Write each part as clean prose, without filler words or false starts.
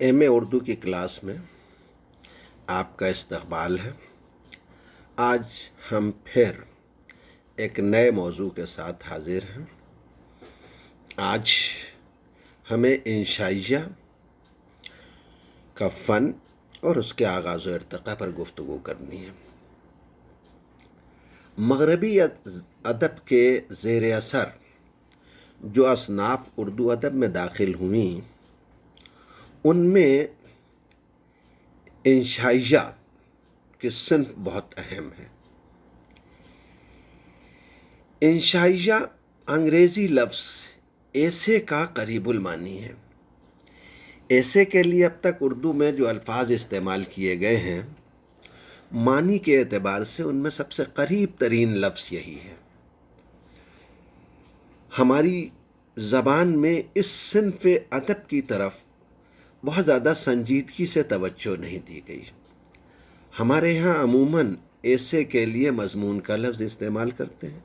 M اے اردو کی class میں آپ کا استقبال ہے۔ آج ہم پھر ایک نئے موضوع کے ساتھ حاضر ہیں۔ آج ہمیں انشائیہ کا فن اور اس کے آغاز و ارتقاء پر گفتگو کرنی ہے۔ مغربی ادب کے زیر اثر جو اصناف اردو ادب میں داخل ہوئیں، ان میں انشائیہ کی صنف بہت اہم ہے۔ انشائیہ انگریزی لفظ ایسے کا قریب المانی ہے۔ ایسے کے لیے اب تک اردو میں جو الفاظ استعمال کیے گئے ہیں، معنی کے اعتبار سے ان میں سب سے قریب ترین لفظ یہی ہے۔ ہماری زبان میں اس صنف ادب کی طرف بہت زیادہ سنجیدگی سے توجہ نہیں دی گئی۔ ہمارے ہاں عموماً ایسے کے لیے مضمون کا لفظ استعمال کرتے ہیں،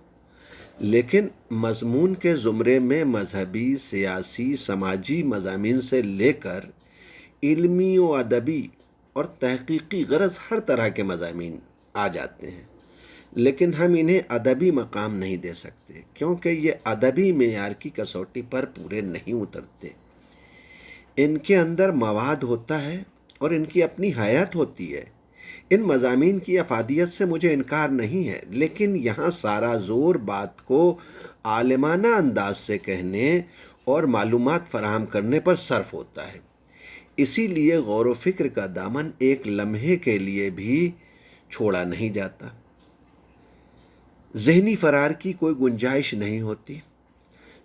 لیکن مضمون کے زمرے میں مذہبی، سیاسی، سماجی مضامین سے لے کر علمی و ادبی اور تحقیقی غرض ہر طرح کے مضامین آ جاتے ہیں، لیکن ہم انہیں ادبی مقام نہیں دے سکتے، کیونکہ یہ ادبی معیار کی کسوٹی پر پورے نہیں اترتے۔ ان کے اندر مواد ہوتا ہے اور ان کی اپنی حیات ہوتی ہے۔ ان مضامین کی افادیت سے مجھے انکار نہیں ہے، لیکن یہاں سارا زور بات کو عالمانہ انداز سے کہنے اور معلومات فراہم کرنے پر صرف ہوتا ہے۔ اسی لیے غور و فکر کا دامن ایک لمحے کے لیے بھی چھوڑا نہیں جاتا۔ ذہنی فرار کی کوئی گنجائش نہیں ہوتی۔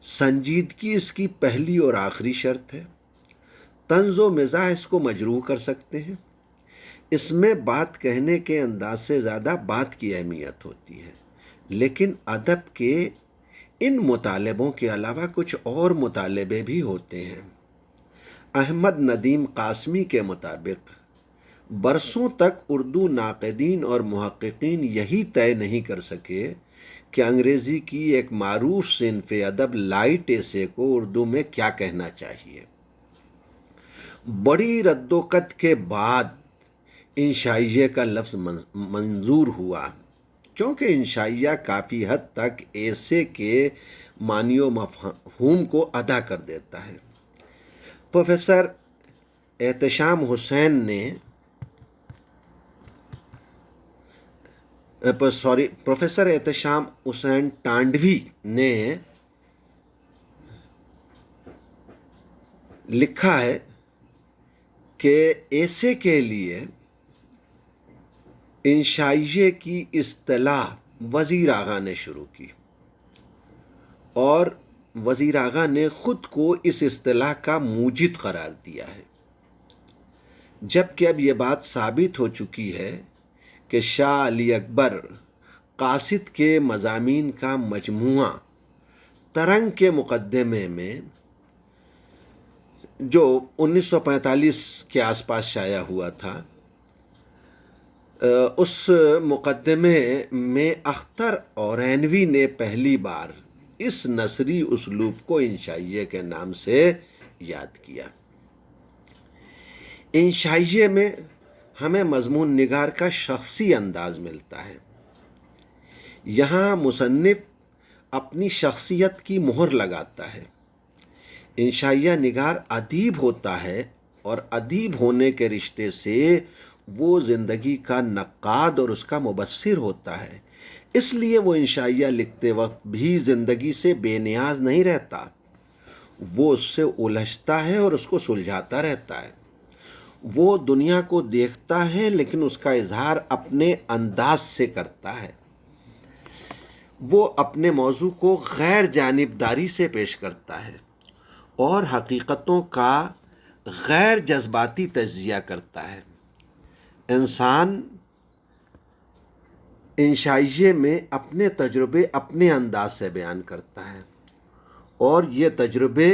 سنجیدگی اس کی پہلی اور آخری شرط ہے۔ طنز و مزاح اس کو مجروح کر سکتے ہیں۔ اس میں بات کہنے کے انداز سے زیادہ بات کی اہمیت ہوتی ہے، لیکن ادب کے ان مطالبوں کے علاوہ کچھ اور مطالبے بھی ہوتے ہیں۔ احمد ندیم قاسمی کے مطابق برسوں تک اردو ناقدین اور محققین یہی طے نہیں کر سکے کہ انگریزی کی ایک معروف صنف ادب لائٹ ایسے کو اردو میں کیا کہنا چاہیے۔ بڑی رد و قد کے بعد انشائیہ کا لفظ منظور ہوا، کیونکہ انشائیہ کافی حد تک ایسے کے معنی و مفہوم کو ادا کر دیتا ہے۔ پروفیسر احتشام حسین ٹانڈوی نے لکھا ہے کہ ایسے کے لیے انشائیہ کی اصطلاح وزیر آغا نے شروع کی، اور وزیر آغا نے خود کو اس اصطلاح کا موجد قرار دیا ہے، جبکہ اب یہ بات ثابت ہو چکی ہے کہ شاہ علی اکبر قاصد کے مضامین کا مجموعہ ترنگ کے مقدمے میں جو 1945 کے آس پاس شائع ہوا تھا، اس مقدمے میں اختر اورینوی نے پہلی بار اس نثری اسلوب کو انشائیہ کے نام سے یاد کیا۔ انشائیہ میں ہمیں مضمون نگار کا شخصی انداز ملتا ہے۔ یہاں مصنف اپنی شخصیت کی مہر لگاتا ہے۔ انشائیہ نگار ادیب ہوتا ہے، اور ادیب ہونے کے رشتے سے وہ زندگی کا نقاد اور اس کا مبصر ہوتا ہے۔ اس لیے وہ انشائیہ لکھتے وقت بھی زندگی سے بے نیاز نہیں رہتا، وہ اس سے الجھتا ہے اور اس کو سلجھاتا رہتا ہے۔ وہ دنیا کو دیکھتا ہے، لیکن اس کا اظہار اپنے انداز سے کرتا ہے۔ وہ اپنے موضوع کو غیر جانبداری سے پیش کرتا ہے اور حقیقتوں کا غیر جذباتی تجزیہ کرتا ہے۔ انسان انشائیہ میں اپنے تجربے اپنے انداز سے بیان کرتا ہے، اور یہ تجربے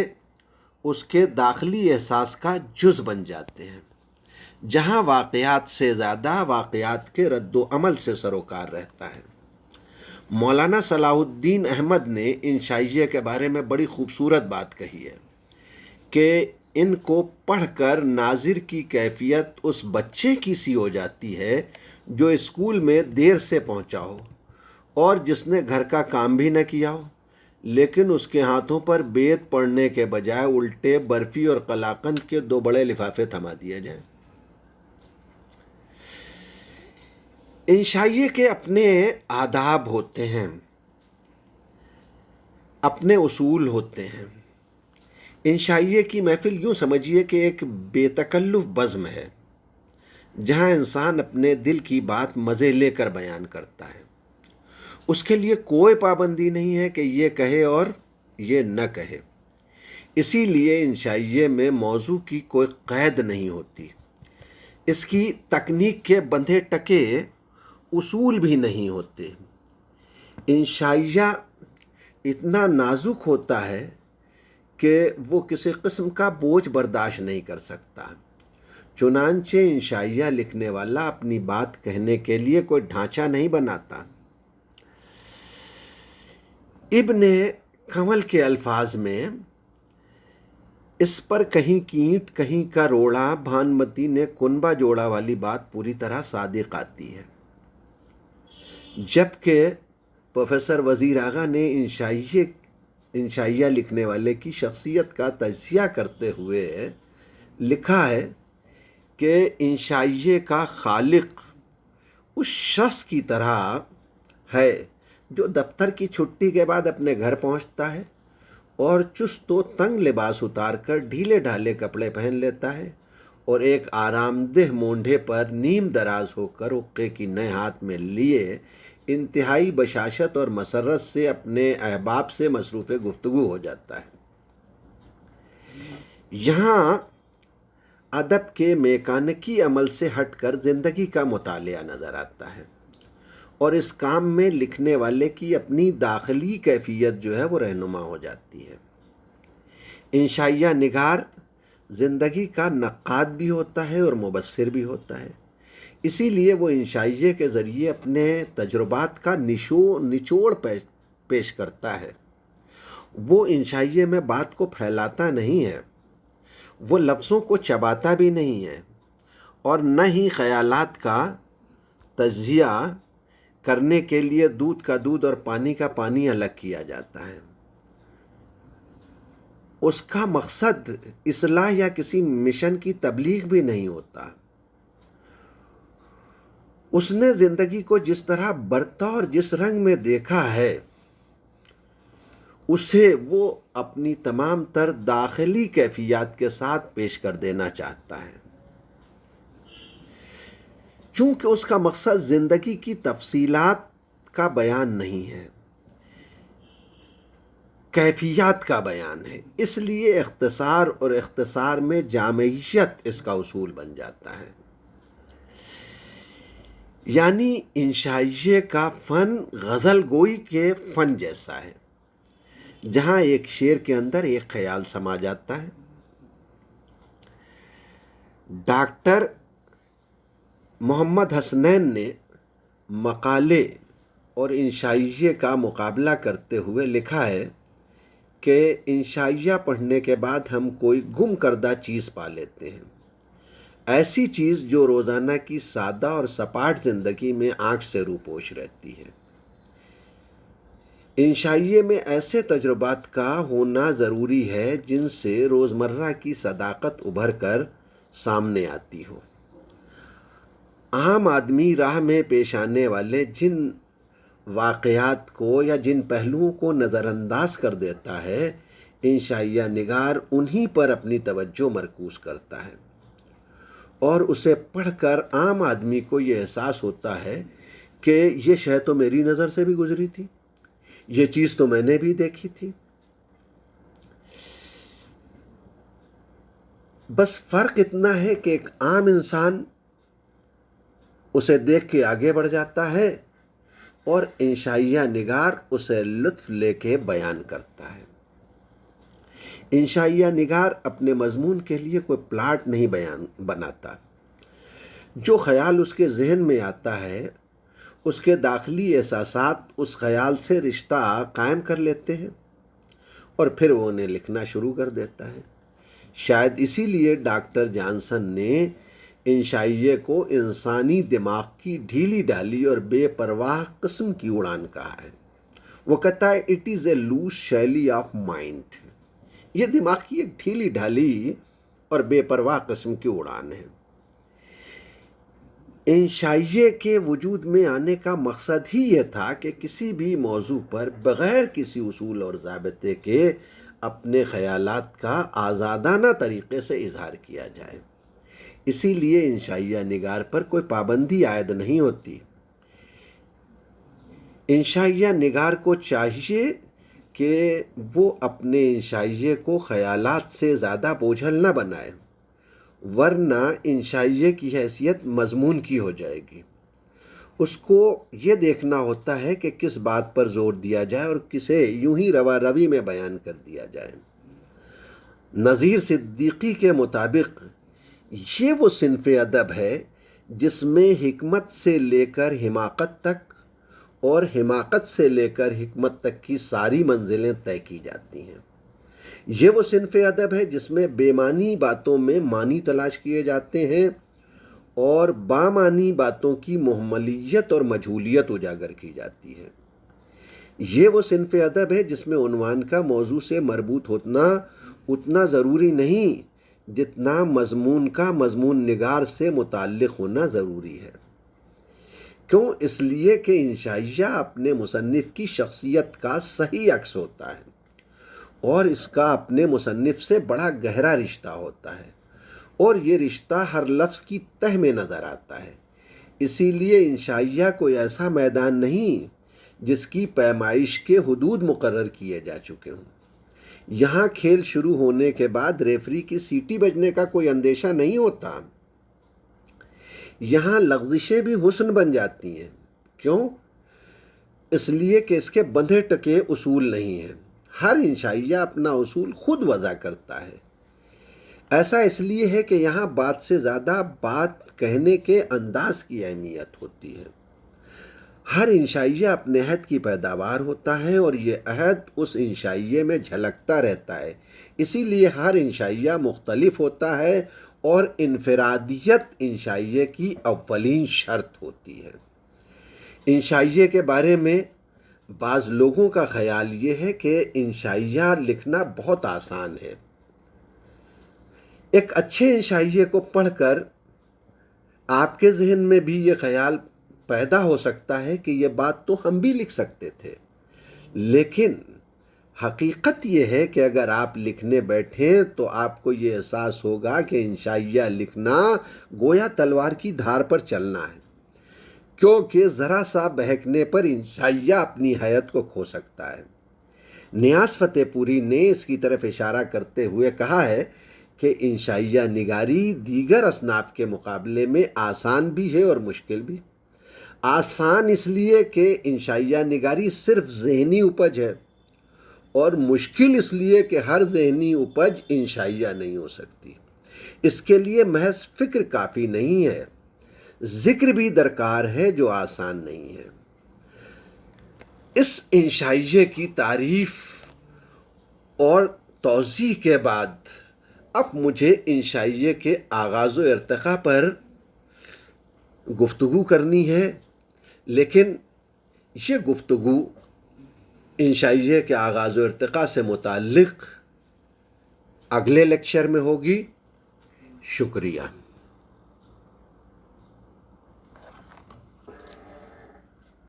اس کے داخلی احساس کا جز بن جاتے ہیں، جہاں واقعات سے زیادہ واقعات کے رد و عمل سے سروکار رہتا ہے۔ مولانا صلاح الدین احمد نے انشائیہ کے بارے میں بڑی خوبصورت بات کہی ہے کہ ان کو پڑھ کر ناظر کی کیفیت اس بچے کی سی ہو جاتی ہے جو اسکول میں دیر سے پہنچا ہو اور جس نے گھر کا کام بھی نہ کیا ہو، لیکن اس کے ہاتھوں پر بیت پڑھنے کے بجائے الٹے برفی اور قلاقند کے 2 بڑے لفافے تھما دیے جائیں۔ انشائیے کے اپنے آداب ہوتے ہیں، اپنے اصول ہوتے ہیں۔ انشائیے کی محفل یوں سمجھیے کہ ایک بے تکلف بزم ہے جہاں انسان اپنے دل کی بات مزے لے کر بیان کرتا ہے۔ اس کے لیے کوئی پابندی نہیں ہے کہ یہ کہے اور یہ نہ کہے۔ اسی لیے انشائیے میں موضوع کی کوئی قید نہیں ہوتی، اس کی تکنیک کے بندھے ٹکے اصول بھی نہیں ہوتے۔ انشائیہ اتنا نازک ہوتا ہے کہ وہ کسی قسم کا بوجھ برداشت نہیں کر سکتا۔ چنانچہ انشائیہ لکھنے والا اپنی بات کہنے کے لیے کوئی ڈھانچہ نہیں بناتا۔ ابن کمل کے الفاظ میں اس پر کہیں کینٹ کہیں کا روڑا بھانمتی نے کنبہ جوڑا والی بات پوری طرح صادق آتی ہے، جبکہ پروفیسر وزیر آغا نے انشائیہ لکھنے والے کی شخصیت کا تجزیہ کرتے ہوئے لکھا ہے کہ انشائیے کا خالق اس شخص کی طرح ہے جو دفتر کی چھٹی کے بعد اپنے گھر پہنچتا ہے اور چست و تنگ لباس اتار کر ڈھیلے ڈھالے کپڑے پہن لیتا ہے اور ایک آرام دہ مونڈھے پر نیم دراز ہو کر حقے کی نئے ہاتھ میں لیے انتہائی بشاشت اور مسرت سے اپنے احباب سے مصروف گفتگو ہو جاتا ہے۔ یہاں ادب کے میکانکی عمل سے ہٹ کر زندگی کا مطالعہ نظر آتا ہے، اور اس کام میں لکھنے والے کی اپنی داخلی کیفیت جو ہے وہ رہنما ہو جاتی ہے۔ انشائیہ نگار زندگی کا نقاد بھی ہوتا ہے اور مبصر بھی ہوتا ہے، اسی لیے وہ انشائیے کے ذریعے اپنے تجربات کا نچوڑ پیش کرتا ہے۔ وہ انشائیے میں بات کو پھیلاتا نہیں ہے، وہ لفظوں کو چباتا بھی نہیں ہے، اور نہ ہی خیالات کا تجزیہ کرنے کے لیے دودھ کا دودھ اور پانی کا پانی الگ کیا جاتا ہے۔ اس کا مقصد اصلاح یا کسی مشن کی تبلیغ بھی نہیں ہوتا۔ اس نے زندگی کو جس طرح برتا اور جس رنگ میں دیکھا ہے اسے وہ اپنی تمام تر داخلی کیفیات کے ساتھ پیش کر دینا چاہتا ہے۔ چونکہ اس کا مقصد زندگی کی تفصیلات کا بیان نہیں ہے، کیفیات کا بیان ہے، اس لیے اختصار اور اختصار میں جامعیت اس کا اصول بن جاتا ہے۔ یعنی انشائیے کا فن غزل گوئی کے فن جیسا ہے، جہاں ایک شعر کے اندر ایک خیال سما جاتا ہے۔ ڈاکٹر محمد حسنین نے مقالے اور انشائیے کا مقابلہ کرتے ہوئے لکھا ہے کہ انشائیہ پڑھنے کے بعد ہم کوئی گم کردہ چیز پا لیتے ہیں، ایسی چیز جو روزانہ کی سادہ اور سپاٹ زندگی میں آنکھ سے روپوش رہتی ہے۔ انشائیے میں ایسے تجربات کا ہونا ضروری ہے جن سے روزمرہ کی صداقت ابھر کر سامنے آتی ہو۔ عام آدمی راہ میں پیش آنے والے جن واقعات کو یا جن پہلوؤں کو نظر انداز کر دیتا ہے، انشائیہ نگار انہی پر اپنی توجہ مرکوز کرتا ہے، اور اسے پڑھ کر عام آدمی کو یہ احساس ہوتا ہے کہ یہ شے تو میری نظر سے بھی گزری تھی، یہ چیز تو میں نے بھی دیکھی تھی۔ بس فرق اتنا ہے کہ ایک عام انسان اسے دیکھ کے آگے بڑھ جاتا ہے اور انشائیہ نگار اسے لطف لے کے بیان کرتا ہے۔ انشائیہ نگار اپنے مضمون کے لیے کوئی پلاٹ نہیں بناتا، جو خیال اس کے ذہن میں آتا ہے اس کے داخلی احساسات اس خیال سے رشتہ قائم کر لیتے ہیں اور پھر وہ انہیں لکھنا شروع کر دیتا ہے۔ شاید اسی لیے ڈاکٹر جانسن نے انشائیے کو انسانی دماغ کی ڈھیلی ڈھالی اور بے پرواہ قسم کی اڑان کہا ہے۔ وہ کہتا ہے it is a loose shelly of mind, یہ دماغ کی ایک ڈھیلی ڈھالی اور بے پرواہ قسم کی اڑان ہے۔ انشائیے کے وجود میں آنے کا مقصد ہی یہ تھا کہ کسی بھی موضوع پر بغیر کسی اصول اور ضابطے کے اپنے خیالات کا آزادانہ طریقے سے اظہار کیا جائے۔ اسی لیے انشائیہ نگار پر کوئی پابندی عائد نہیں ہوتی۔ انشائیہ نگار کو چاہیے کہ وہ اپنے انشائیے کو خیالات سے زیادہ بوجھل نہ بنائے، ورنہ انشائیے کی حیثیت مضمون کی ہو جائے گی۔ اس کو یہ دیکھنا ہوتا ہے کہ کس بات پر زور دیا جائے اور کسے یوں ہی روا روی میں بیان کر دیا جائے۔ نذیر صدیقی کے مطابق یہ وہ صنف ادب ہے جس میں حکمت سے لے کر حماقت تک اور حماقت سے لے کر حکمت تک کی ساری منزلیں طے کی جاتی ہیں۔ یہ وہ صنف ادب ہے جس میں بے معنی باتوں میں معنی تلاش کیے جاتے ہیں اور بامعنی باتوں کی مہملیت اور مجہولیت اجاگر کی جاتی ہے۔ یہ وہ صنف ادب ہے جس میں عنوان کا موضوع سے مربوط ہونا اتنا ضروری نہیں جتنا مضمون کا مضمون نگار سے متعلق ہونا ضروری ہے۔ کیوں؟ اس لیے کہ انشائیہ اپنے مصنف کی شخصیت کا صحیح عکس ہوتا ہے اور اس کا اپنے مصنف سے بڑا گہرا رشتہ ہوتا ہے، اور یہ رشتہ ہر لفظ کی تہ میں نظر آتا ہے۔ اسی لیے انشائیہ کوئی ایسا میدان نہیں جس کی پیمائش کے حدود مقرر کیے جا چکے ہوں۔ یہاں کھیل شروع ہونے کے بعد ریفری کی سیٹی بجنے کا کوئی اندیشہ نہیں ہوتا۔ یہاں لغزشیں بھی حسن بن جاتی ہیں۔ کیوں؟ اس لیے کہ اس کے بندھے ٹکے اصول نہیں ہیں۔ ہر انشائیہ اپنا اصول خود وضع کرتا ہے۔ ایسا اس لیے ہے کہ یہاں بات سے زیادہ بات کہنے کے انداز کی اہمیت ہوتی ہے۔ ہر انشائیہ اپنے عہد کی پیداوار ہوتا ہے اور یہ عہد اس انشائیے میں جھلکتا رہتا ہے۔ اسی لیے ہر انشائیہ مختلف ہوتا ہے اور انفرادیت انشائیے کی اولین شرط ہوتی ہے۔ انشائیے کے بارے میں بعض لوگوں کا خیال یہ ہے کہ انشائیہ لکھنا بہت آسان ہے۔ ایک اچھے انشائیے کو پڑھ کر آپ کے ذہن میں بھی یہ خیال پیدا ہو سکتا ہے کہ یہ بات تو ہم بھی لکھ سکتے تھے، لیکن حقیقت یہ ہے کہ اگر آپ لکھنے بیٹھیں تو آپ کو یہ احساس ہوگا کہ انشائیہ لکھنا گویا تلوار کی دھار پر چلنا ہے، کیونکہ ذرا سا بہکنے پر انشائیہ اپنی حیت کو کھو سکتا ہے۔ نیاز فتح پوری نے اس کی طرف اشارہ کرتے ہوئے کہا ہے کہ انشائیہ نگاری دیگر اصناف کے مقابلے میں آسان بھی ہے اور مشکل بھی۔ آسان اس لیے کہ انشائیہ نگاری صرف ذہنی اپج ہے، اور مشکل اس لیے کہ ہر ذہنی اپج انشائیہ نہیں ہو سکتی۔ اس کے لیے محض فکر کافی نہیں ہے، ذکر بھی درکار ہے جو آسان نہیں ہے۔ اس انشائیے کی تعریف اور توضیح کے بعد اب مجھے انشائیے کے آغاز و ارتقاء پر گفتگو کرنی ہے، لیکن یہ گفتگو انشائیے کے آغاز و ارتقاء سے متعلق اگلے لیکچر میں ہوگی۔ شکریہ۔